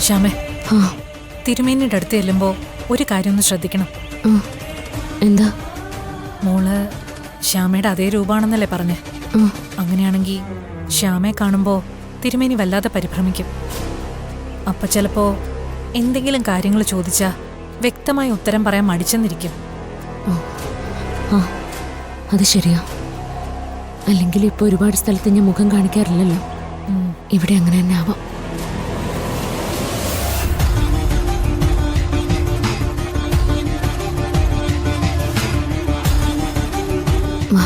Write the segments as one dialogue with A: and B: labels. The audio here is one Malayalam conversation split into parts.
A: ശ്യാമേ,
B: ആ
A: തിരുമേനിയുടെ അടുത്ത് ചെല്ലുമ്പോൾ ഒരു കാര്യം ഒന്ന് ശ്രദ്ധിക്കണം.
B: ആ, എന്താ?
A: മോള് ശ്യാമയുടെ അതേ രൂപമാണെന്നല്ലേ പറഞ്ഞേ?
B: ആ,
A: അങ്ങനെയാണെങ്കിൽ ശ്യാമയെ കാണുമ്പോൾ തിരുമേനി വല്ലാതെ പരിഭ്രമിക്കും. അപ്പൊ ചിലപ്പോ എന്തെങ്കിലും കാര്യങ്ങൾ ചോദിച്ചാ വ്യക്തമായ ഉത്തരം പറയാൻ മടിച്ചെന്നിരിക്കും.
B: ആ, അത് ശരിയാ. അല്ലെങ്കിൽ ഇപ്പൊ ഒരുപാട് സ്ഥലത്ത് ഞാൻ മുഖം കാണിക്കാറില്ലല്ലോ. ഇവിടെ അങ്ങനെ തന്നെ ആവാം. വാ.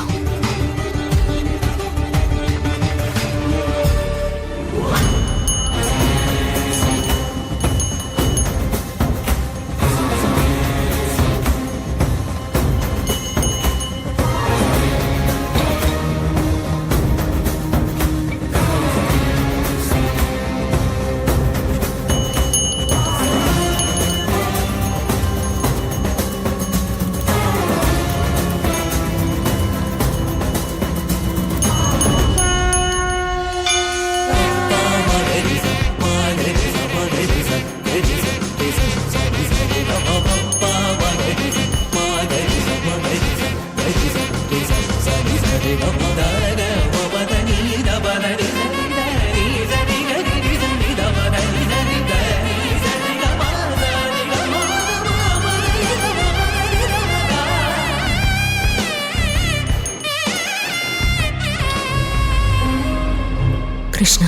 B: കൃഷ്ണ,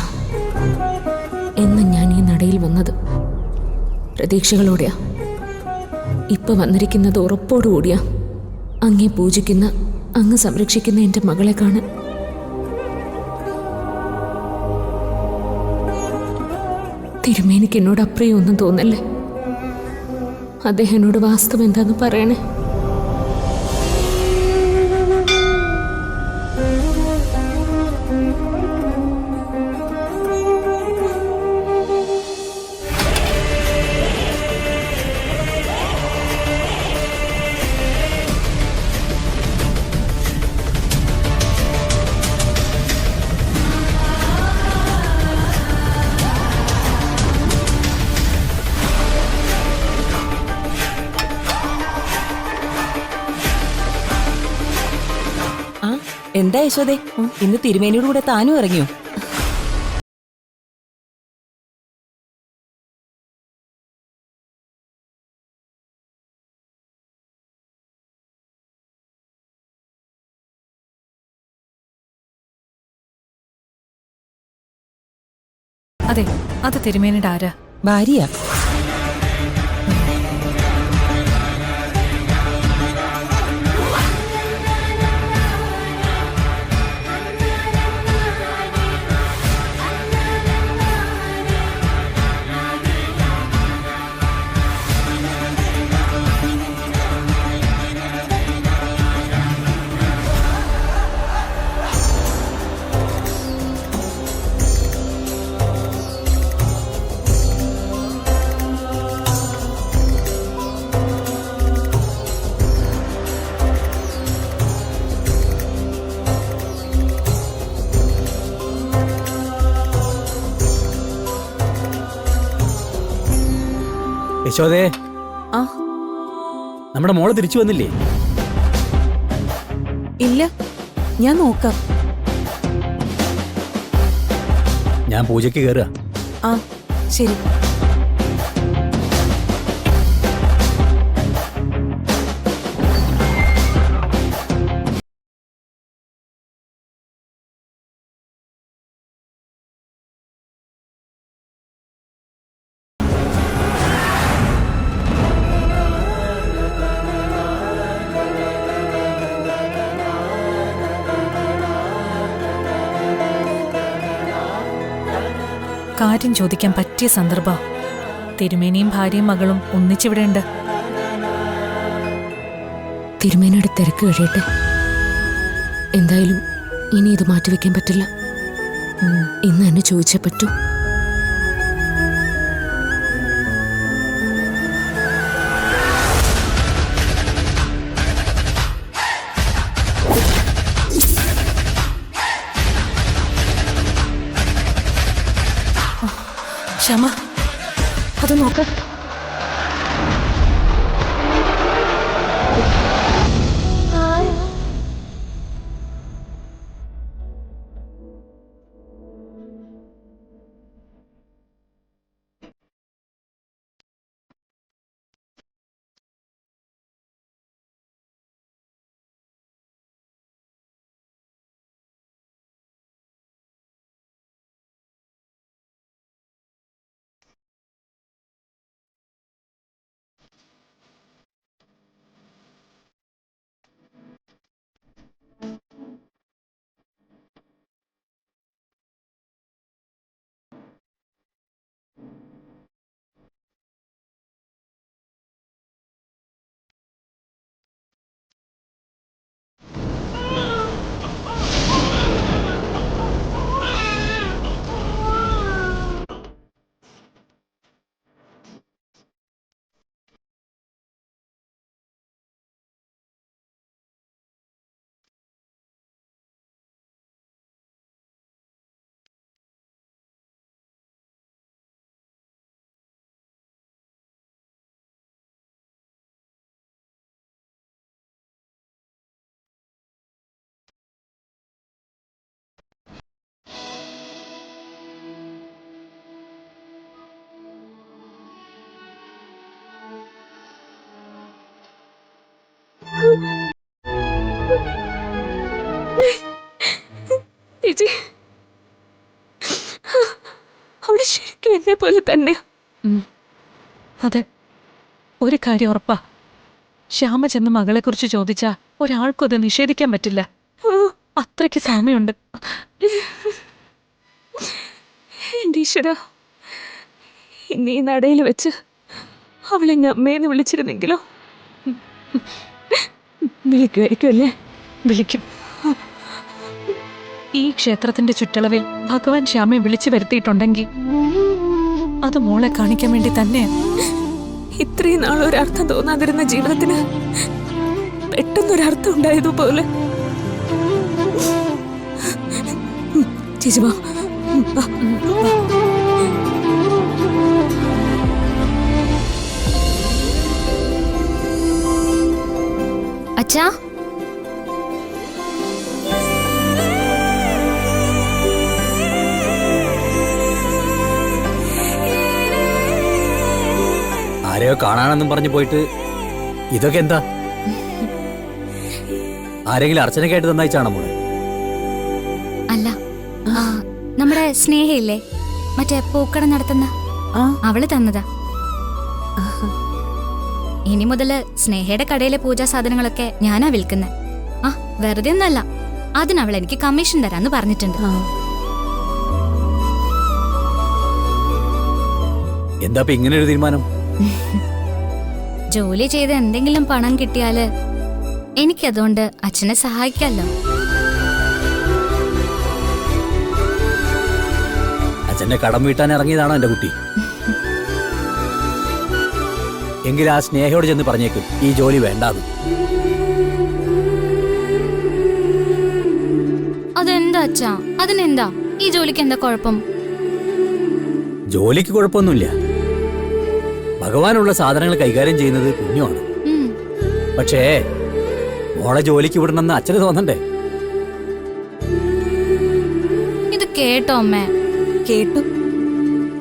B: എന്ന് ഞാൻ ഈ നടയിൽ വന്നത് പ്രതീക്ഷകളോടെയാ. ഇപ്പൊ വന്നിരിക്കുന്നത് ഉറപ്പോടുകൂടിയാ. അങ്ങേ പൂജിക്കുന്ന, അങ്ങ് സംരക്ഷിക്കുന്ന എൻ്റെ മകളെ കാണാൻ. തിരുമേനിക്ക് എന്നോട് അപ്രിയൊന്നും തോന്നല്ലേ? അദ്ദേഹം എന്നോട് വാസ്തവം എന്താന്ന് പറയണേ.
C: എന്താ യശോദേ, ഇന്ന് തിരുമേനിയുടെ കൂടെ താനും ഇറങ്ങിയോ?
A: അതെ, അത് തിരുമേനിയുടെ ആരാ?
C: ഭാര്യ.
D: യശോദേ,
C: ആ,
D: നമ്മുടെ മോള് തിരിച്ചു വന്നില്ലേ?
C: ഇല്ല, ഞാൻ നോക്കാം.
D: ഞാൻ പൂജയ്ക്ക് കയറുക.
C: ആ, ശരി.
A: കാര്യം ചോദിക്കാൻ പറ്റിയ സന്ദർഭ. തിരുമേനിയും ഭാര്യയും മകളും ഒന്നിച്ചിവിടെയുണ്ട്.
B: തിരുമേനിയുടെ തിരക്ക് കഴിയട്ടെ. എന്തായാലും ഇനി ഇത് മാറ്റിവെക്കാൻ പറ്റില്ല. ഇന്ന് എന്നെ ചോദിച്ചേ പറ്റൂ.
A: ക്ഷമ,
B: നോക്ക്. ചേച്ചി, അവള് ശരിക്കും എന്നെ പോലെ തന്നെ.
A: അതെ, ഒരു കാര്യം ഉറപ്പാ. ശ്യാമ ചെന്ന് മകളെക്കുറിച്ച് ചോദിച്ചാ ഒരാൾക്കും അത് നിഷേധിക്കാൻ പറ്റില്ല. അത്രയ്ക്ക് സാമ്യമുണ്ട്.
B: എന്റെ ഈശ്വര, ഇന്ന് ഈ നടയിൽ വെച്ച് അവളെ അമ്മേന്ന് വിളിച്ചിരുന്നെങ്കിലോ? വിളിക്കുമായിരിക്കും അല്ലേ?
A: വിളിക്കും. ഈ ക്ഷേത്രത്തിന്റെ ചുറ്റളവിൽ ഭഗവാൻ ശ്യാമയെ വിളിച്ചു വരുത്തിയിട്ടുണ്ടെങ്കിൽ അത് മോളെ കാണിക്കാൻ വേണ്ടി തന്നെ.
B: ഇത്രയും നാളൊരർത്ഥം തോന്നാതിരുന്ന ജീവിതത്തിന് പെട്ടെന്നൊരർത്ഥം ഉണ്ടായതുപോലെ. ചേച്ചി വാ.
E: അച്ഛാ,
D: ആരെയോ കാണാനെന്നും പറഞ്ഞു പോയിട്ട് ഇതൊക്കെ എന്താ? ആരെങ്കിലും അർച്ചനയ്ക്കായിട്ട് തന്നയച്ചാണോ മോളെ?
E: അല്ല, നമ്മുടെ സ്നേഹയില്ലേ, മറ്റേ പൂക്കട നടത്തുന്ന, അവള് തന്നതാ. ഇനി മുതല് സ്നേഹയുടെ കടയിലെ പൂജാ സാധനങ്ങളൊക്കെ ഞാനാ വിൽക്കുന്നത്. വെറുതെ ഒന്നല്ല, അതിനവൾ എനിക്ക് കമ്മീഷൻ തരാന്ന് പറഞ്ഞിട്ടുണ്ട്.
D: എന്താ ഇങ്ങനെ ഒരു തീരുമാനം?
E: ജോലി ചെയ്ത് എന്തെങ്കിലും പണം കിട്ടിയാല് എനിക്കതുകൊണ്ട് അച്ഛനെ സഹായിക്കാമല്ലോ.
D: അച്ഛന്റെ കടം വീട്ടാൻ ഇറങ്ങിയതാണോ എന്റെ കുട്ടി? എങ്കിൽ ആ സ്നേഹയോട് ചെന്ന് പറഞ്ഞേക്കും ഈ ജോലി വേണ്ടാന്ന്.
E: അതെന്താ അച്ഛാ? അതിനെന്താ? ഈ ജോലിക്ക് എന്താ കുഴപ്പം?
D: ജോലിക്ക് കുഴപ്പമൊന്നുമില്ല. ഭഗവാനുള്ള സാധനങ്ങൾ കൈകാര്യം ചെയ്യുന്നത് പുണ്യമാണ്. പക്ഷേ മോളെ ജോലിക്ക് വിടണമെന്ന് അച്ഛന് തോന്നണ്ടേ?
E: ഇത് കേട്ടോ അമ്മേ?
C: കേട്ടു.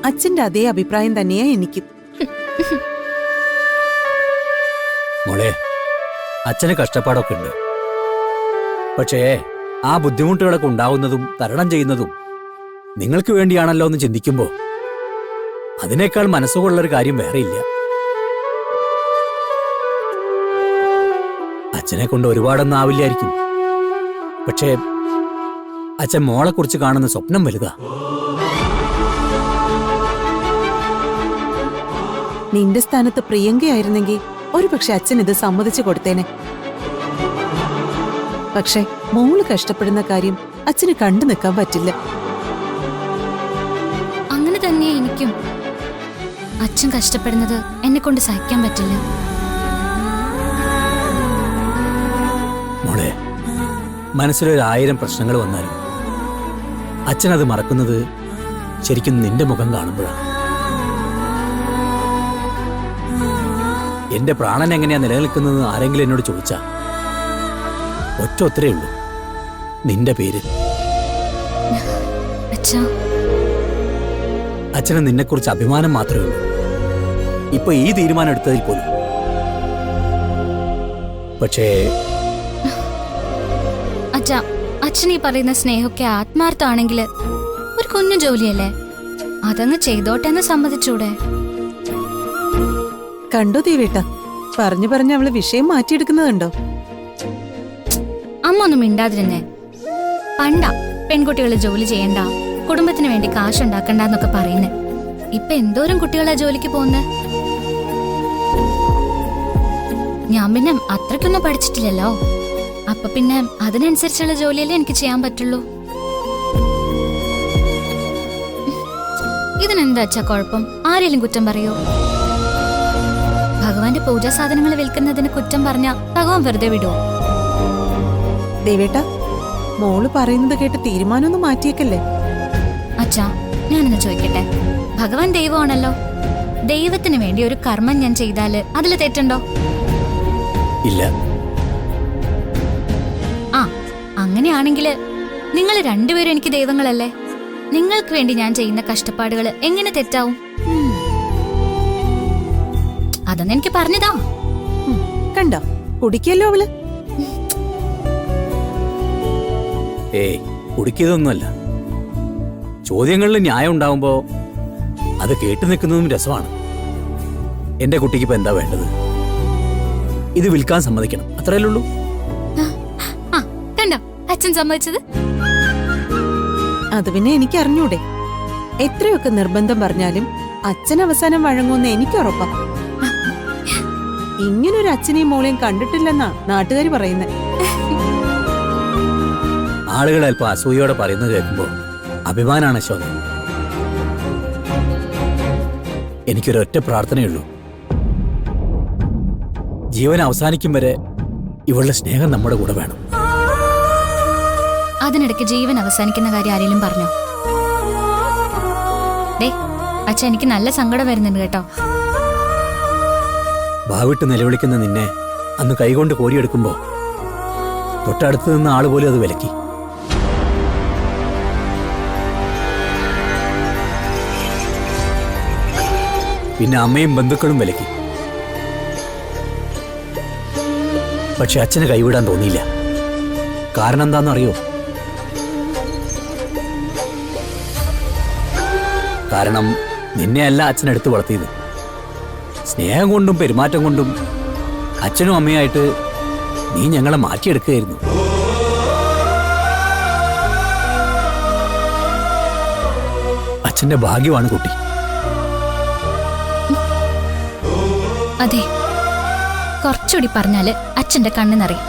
C: അച്ഛന്റെ അതേ അഭിപ്രായം തന്നെയാ എനിക്കും.
D: മോളെ, അച്ഛന് കഷ്ടപ്പാടൊക്കെ ഉണ്ട്. പക്ഷേ ആ ബുദ്ധിമുട്ടുകളൊക്കെ ഉണ്ടാവുന്നതും തരണം ചെയ്യുന്നതും നിങ്ങൾക്ക് വേണ്ടിയാണല്ലോ എന്ന് ചിന്തിക്കുമ്പോ അതിനേക്കാൾ മനസ്സുകൊള്ളൊരു കാര്യം വേറെയില്ല. അച്ഛനെ കൊണ്ട് ഒരുപാടൊന്നും ആവില്ലായിരിക്കും. പക്ഷേ അച്ഛൻ മോളെ കുറിച്ച് കാണുന്ന സ്വപ്നം വലുതാ.
C: നിന്റെ സ്ഥാനത്ത് പ്രിയങ്കയായിരുന്നെങ്കിൽ ഒരുപക്ഷെ അച്ഛൻ ഇത് സമ്മതിച്ചു കൊടുത്തേനെ. പക്ഷെ മോള് കഷ്ടപ്പെടുന്ന കാര്യം അച്ഛന് കണ്ടു നിൽക്കാൻ പറ്റില്ല.
E: അങ്ങനെ തന്നെയാ എനിക്കും. അച്ഛൻ കഷ്ടപ്പെടുന്നത് എന്നെ കൊണ്ട് സഹിക്കാൻ പറ്റില്ല.
D: മോളെ, മനസ്സിലൊരു1000 പ്രശ്നങ്ങൾ വന്നാലും അച്ഛനത് മറക്കുന്നത് ശരിക്കും നിന്റെ മുഖം കാണുമ്പോഴാണ്. എന്റെ പ്രാണൻ എങ്ങനെയാ നിലനിൽക്കുന്നത് ആരെങ്കിലും എന്നോട് ചോദിച്ചാ ഒറ്റ ഉത്തരേ ഉള്ളൂ, നിന്റെ പേര്.
E: അച്ഛാ,
D: അച്ഛന് നിന്നെക്കുറിച്ച് അഭിമാനം മാത്രമേ ഉള്ളൂ, ഇപ്പൊ ഈ തീരുമാനം എടുത്തതിൽ പോലും. പക്ഷേ
E: അച്ഛാ, അച്ഛൻ ഈ പറയുന്ന സ്നേഹമൊക്കെ ആത്മാർത്ഥമാണെങ്കിൽ ഒരു കുഞ്ഞു ജോലിയല്ലേ, അതങ്ങ് ചെയ്തോട്ടെ എന്ന് സമ്മതിച്ചൂടെ?
C: കണ്ടോ ദേവേട്ട, പറഞ്ഞു പറഞ്ഞ് അവള് വിഷയം മാറ്റിയെടുക്കുന്നതുണ്ടോ?
E: അമ്മ ഒന്നും മിണ്ടാതിരുന്നേ. പണ്ടാ പെൺകുട്ടികൾ ജോലി ചെയ്യണ്ട, കുടുംബത്തിന് വേണ്ടി കാശുണ്ടാക്കണ്ടെന്നൊക്കെ പറയുന്നേ. ഇപ്പൊ എന്തോരം കുട്ടികളാ ജോലിക്ക് പോകുന്നേ. ഞാൻ പിന്നെ അത്രയ്ക്കൊന്നും പഠിച്ചിട്ടില്ലല്ലോ, അപ്പൊ പിന്നെ അതിനനുസരിച്ചുള്ള ജോലിയല്ലേ എനിക്ക് ചെയ്യാൻ പറ്റുള്ളൂ. ഇതിനെന്താ അച്ഛാ കുഴപ്പം? ആരെങ്കിലും കുറ്റം പറയോ? ഭഗവാന്റെ പൂജാ സാധനങ്ങൾ വിൽക്കുന്നതിന് കുറ്റം പറഞ്ഞ ഭഗവാൻ വെറുതെ വിടുവോ?
C: ദേവേട്ട, മോള് പറയുന്നത് കേട്ട് തീരുമാനമൊന്നും മാറ്റിയേക്കല്ലേ.
E: അച്ഛാ, ഞാനൊന്ന് ചോദിക്കട്ടെ, ഭഗവാൻ ദൈവമാണല്ലോ, ദൈവത്തിന് വേണ്ടി ഒരു കർമ്മം ഞാൻ ചെയ്താല് അതിൽ തെറ്റുണ്ടോ?
D: ഇല്ല.
E: ആ, അങ്ങനെയാണെങ്കില് നിങ്ങൾ രണ്ടുപേരും എനിക്ക് ദൈവങ്ങളല്ലേ? നിങ്ങൾക്ക് വേണ്ടി ഞാൻ ചെയ്യുന്ന കഷ്ടപ്പാടുകൾ എങ്ങനെ തെറ്റാവും? അതൊന്നും എനിക്ക് പറഞ്ഞതാ.
C: കണ്ടോ, കുടിക്കല്ലോ അവള്.
D: ഏയ്, കുടിക്കുന്നതൊന്നുമല്ല. ചോദ്യങ്ങളിൽ ന്യായം ഉണ്ടാവുമ്പോ അത് കേട്ടു നിൽക്കുന്നതും രസമാണ്. എന്റെ കുട്ടിക്ക് ഇപ്പൊ എന്താ വേണ്ടത്? ഇത് വിൽക്കാൻ സമ്മതിക്കണം, അത്രയല്ലേ ഉള്ളൂ.
E: കണ്ടോ അച്ഛൻ സമ്മതിച്ചത്?
C: അത് പിന്നെ എനിക്ക് അറിഞ്ഞൂടെ. എത്രയൊക്കെ നിർബന്ധം പറഞ്ഞാലും അച്ഛൻ അവസാനം വഴങ്ങുമെന്ന് എനിക്ക് ഉറപ്പാ. ഇങ്ങനൊരു അച്ഛനെയും മോളെയും കണ്ടിട്ടില്ലെന്നാ നാട്ടുകാര് പറയുന്നത്.
D: ആളുകൾ അല്പം അസൂയോടെ പറയുന്നത് കേൾക്കുമ്പോ അഭിമാനാണ് അശോക. എനിക്കൊരൊറ്റ പ്രാർത്ഥനയുള്ളൂ, ജീവൻ അവസാനിക്കും വരെ ഇവളുടെ സ്നേഹം നമ്മുടെ കൂടെ വേണം.
E: അതിനിടയ്ക്ക് ജീവൻ അവസാനിക്കുന്ന കാര്യം ആരെങ്കിലും പറഞ്ഞോ? ദേ അച്ഛൻ, എനിക്ക് നല്ല സങ്കടം വരുന്നുണ്ട് കേട്ടോ.
D: ഭാവിട്ട് നിലവിളിക്കുന്ന നിന്നെ അന്ന് കൈകൊണ്ട് കോരിയെടുക്കുമ്പോ തൊട്ടടുത്ത് നിന്ന ആള് പോലും അത് വിലക്കി. പിന്നെ അമ്മയും ബന്ധുക്കളും വിലക്കി. പക്ഷെ അച്ഛന് കൈവിടാൻ തോന്നിയില്ല. കാരണം എന്താണെന്നറിയോ? കാരണം നിന്നെയല്ല അച്ഛൻ എടുത്തു വളർത്തിയത്. സ്നേഹം കൊണ്ടും പെരുമാറ്റം കൊണ്ടും അച്ഛനും അമ്മയായിട്ട് നീ ഞങ്ങളെ മാറ്റിയെടുക്കുകയായിരുന്നു. അച്ഛന്റെ ഭാഗ്യമാണ് കുട്ടി.
E: അതെ, കുറച്ചുകൂടി പറഞ്ഞാല് അച്ഛന്റെ കണ്ണ് നിറയും.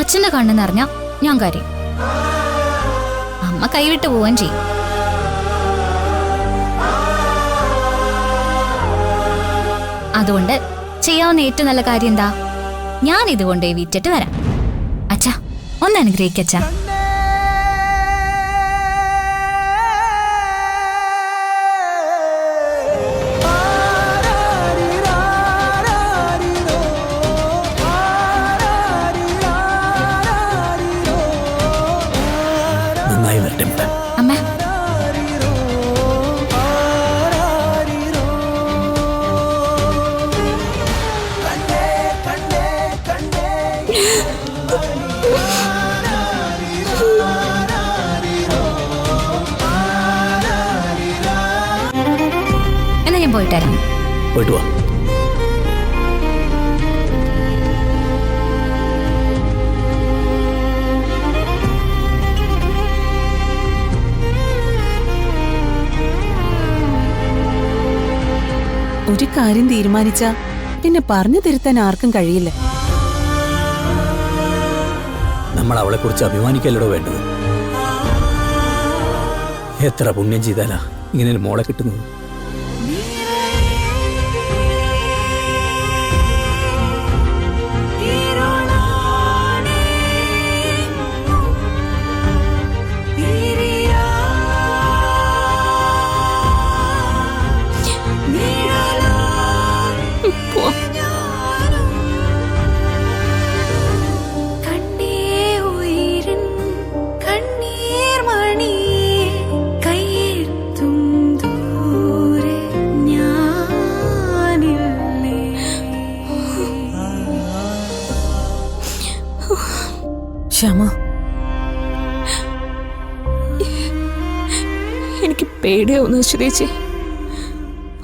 E: അച്ഛന്റെ കണ്ണ് നിറഞ്ഞ ഞാൻ കാര്യം അമ്മ കൈവിട്ട് പോവാൻ ചെയ്യും. അതുകൊണ്ട് ചെയ്യാവുന്ന ഏറ്റവും നല്ല കാര്യം എന്താ? ഞാൻ ഇതുകൊണ്ട് വിറ്റിട്ട് വരാം. അച്ഛാ, ഒന്ന് അനുഗ്രഹിക്കച്ചാ.
D: നന്നായി വരട്ടെ മോളെ.
E: അമ്മ, എന്നാ ഞാൻ പോയിട്ട് വരാം.
D: പോയിട്ട് വാ.
C: ഒരു കാര്യം തീരുമാനിച്ച പിന്നെ പറഞ്ഞു തിരുത്താൻ ആർക്കും കഴിയില്ല.
D: നമ്മൾ അവളെ കുറിച്ച് അഭിമാനിക്കല്ലടോ വേണ്ടത്. എത്ര പുണ്യം ചെയ്താലാ ഇങ്ങനെ ഒരു മോളെ കിട്ടുന്നത്.
A: ശ്യാമ, എനിക്ക് പേടിയാവുന്നു ചേച്ചി.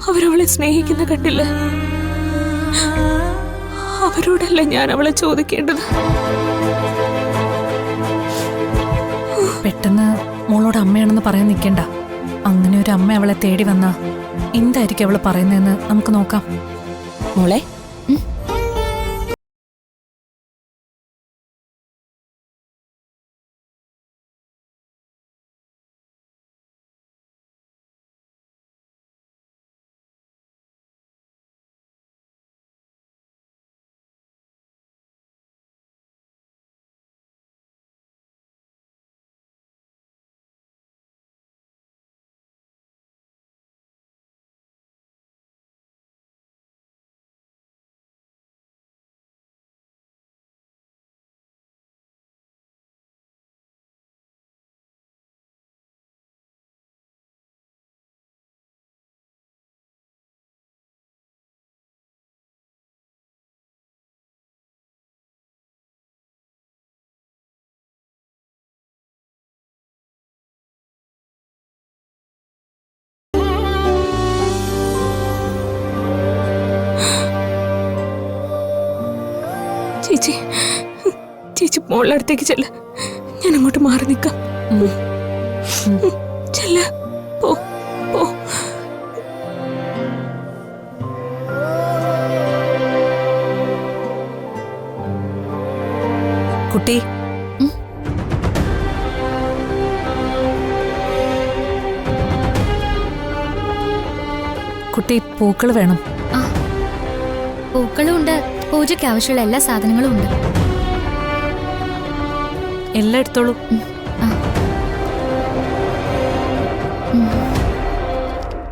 A: അവരവളെ സ്നേഹിക്കുന്ന കണ്ടില്ല. അവരോടല്ല ഞാൻ അവളെ ചോദിക്കേണ്ടത്. പെട്ടെന്ന് മോളോട് അമ്മയാണെന്ന് പറയാൻ നിൽക്കണ്ട. അങ്ങനെ ഒരു അമ്മ അവളെ തേടി വന്നാ എന്തായിരിക്കും അവള് പറയുന്നതെന്ന് നമുക്ക് നോക്കാം.
B: മോളെ,
A: ചേച്ചി, ചേച്ചി മോളുടെ അടുത്തേക്ക് ചെല്ല. ഞാൻ അങ്ങോട്ട് മാറി നിൽക്കാം. ചെല്ല, പോ പോ. കുട്ടി, കുട്ടി പൂക്കൾ വേണം.
E: പൂക്കളും ഉണ്ട്, പൂജയ്ക്ക് ആവശ്യമുള്ള എല്ലാ സാധനങ്ങളും ഉണ്ട്.
A: എല്ലാം എടുത്തോളൂ.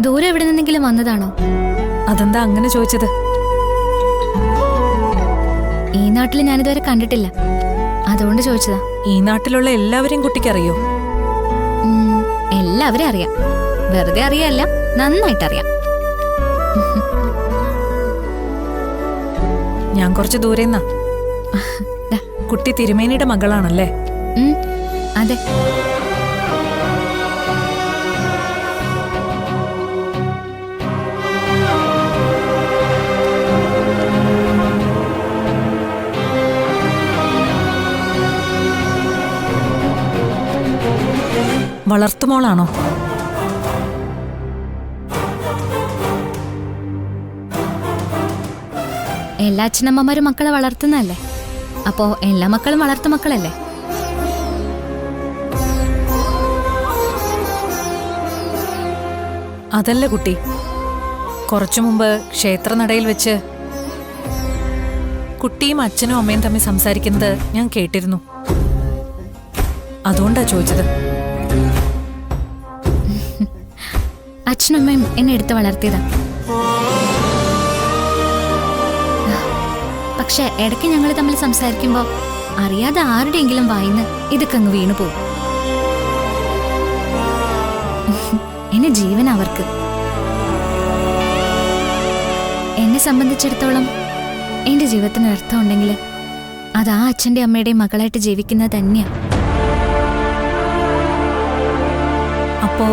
E: ദൂരെ എവിടെ നിന്നെങ്കിലും വന്നതാണോ?
A: അതെന്താ അങ്ങനെ ചോദിച്ചത്?
E: ഈ നാട്ടിൽ ഞാനിതുവരെ കണ്ടിട്ടില്ല, അതുകൊണ്ട് ചോദിച്ചതാ.
A: ഈ നാട്ടിലുള്ള എല്ലാവരെയും കുട്ടിക്കറിയോ?
E: എല്ലാവരും അറിയാം. വെറുതെ അറിയാല്ല, നന്നായിട്ടറിയാം.
A: ഞാൻ കുറച്ച് ദൂരെന്നാ. കുട്ടി തിരുമേനിയുടെ മകളാണല്ലേ?
E: അതെ.
A: വളർത്തുമോളാണോ?
E: എല്ലാ അച്ഛനമ്മമാരും മക്കളെ വളർത്തുന്നല്ലേ, അപ്പോ എല്ലാ മക്കളും വളർത്തു മക്കളല്ലേ?
A: അതല്ല കുട്ടി, കുറച്ചു മുമ്പ് ക്ഷേത്രനടയിൽ വെച്ച് കുട്ടിയും അച്ഛനും അമ്മയും തമ്മിൽ സംസാരിക്കുന്നത് ഞാൻ കേട്ടിരുന്നു. അതുകൊണ്ടാ ചോദിച്ചത്.
E: അച്ഛനും അമ്മയും എന്നെ എടുത്ത് വളർത്തിയതാ. പക്ഷെ ഇടയ്ക്ക് ഞങ്ങൾ തമ്മിൽ സംസാരിക്കുമ്പോ അറിയാതെ ആരുടെയെങ്കിലും വായിന്ന് ഇതൊക്കെ അങ്ങ് വീണു പോകും. എന്നെ ജീവൻ അവർക്ക്. എന്നെ സംബന്ധിച്ചിടത്തോളം എന്റെ ജീവിതത്തിന് അർത്ഥം ഉണ്ടെങ്കിൽ അത് ആ അച്ഛന്റെ അമ്മയുടെയും മകളായിട്ട് ജീവിക്കുന്നത് തന്നെയാ.
A: അപ്പോ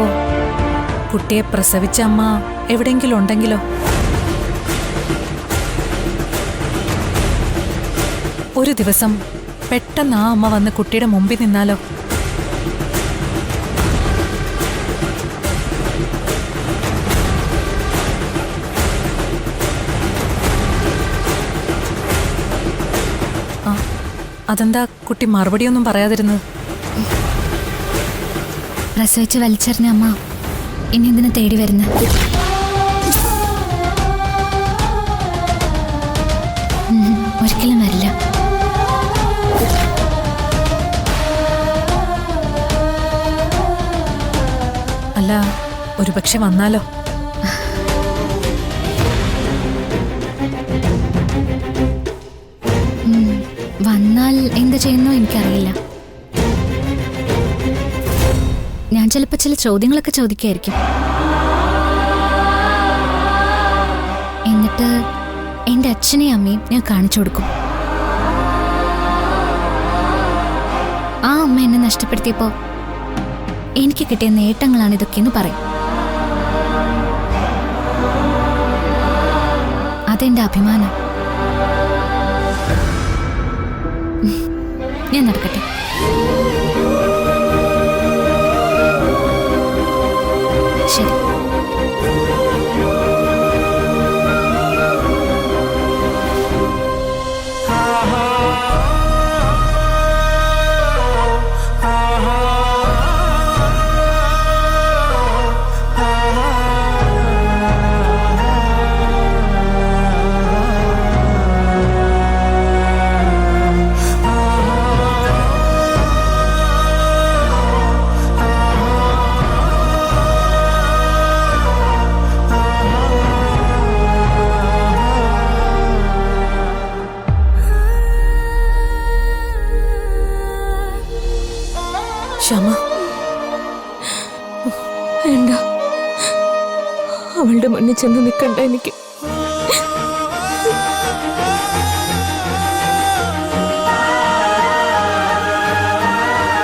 A: കുട്ടിയെ പ്രസവിച്ച അമ്മ എവിടെയെങ്കിലും ഉണ്ടെങ്കിലോ? ഒരു ദിവസം പെട്ടെന്ന് ആ അമ്മ വന്ന് കുട്ടിയുടെ മുമ്പിൽ നിന്നാലോ? അതെന്താ കുട്ടി മറുപടിയൊന്നും പറയാതിരുന്നത്?
E: പ്രസവിച്ച് വലിച്ചെറിഞ്ഞ അമ്മ ഇനി എന്തിനു തേടി വരുന്ന? ഒരിക്കലും വരില്ല.
A: അല്ല, ഒരുപക്ഷെ വന്നാലോ?
E: വന്നാൽ എന്ത് ചെയ്യുന്നോ എനിക്കറിയില്ല. ഞാൻ ചിലപ്പോൾ ചില ചോദ്യങ്ങളൊക്കെ ചോദിക്കായിരിക്കും. എന്നിട്ട് എൻ്റെ അച്ഛനെയും അമ്മയും ഞാൻ കാണിച്ചു കൊടുക്കും. അമ്മ എന്നെ നഷ്ടപ്പെടുത്തിയപ്പോ എനിക്ക് കിട്ടിയ നേട്ടങ്ങളാണ് ഇതൊക്കെയെന്ന് പറയും. അതെന്റെ അഭിമാനം. ഞാൻ നടക്കട്ടെ. ശരി.
B: ശ്യാമ, വേണ്ട, അവളുടെ മുന്നിൽ ചെന്ന് നിൽക്കണ്ട എനിക്ക്.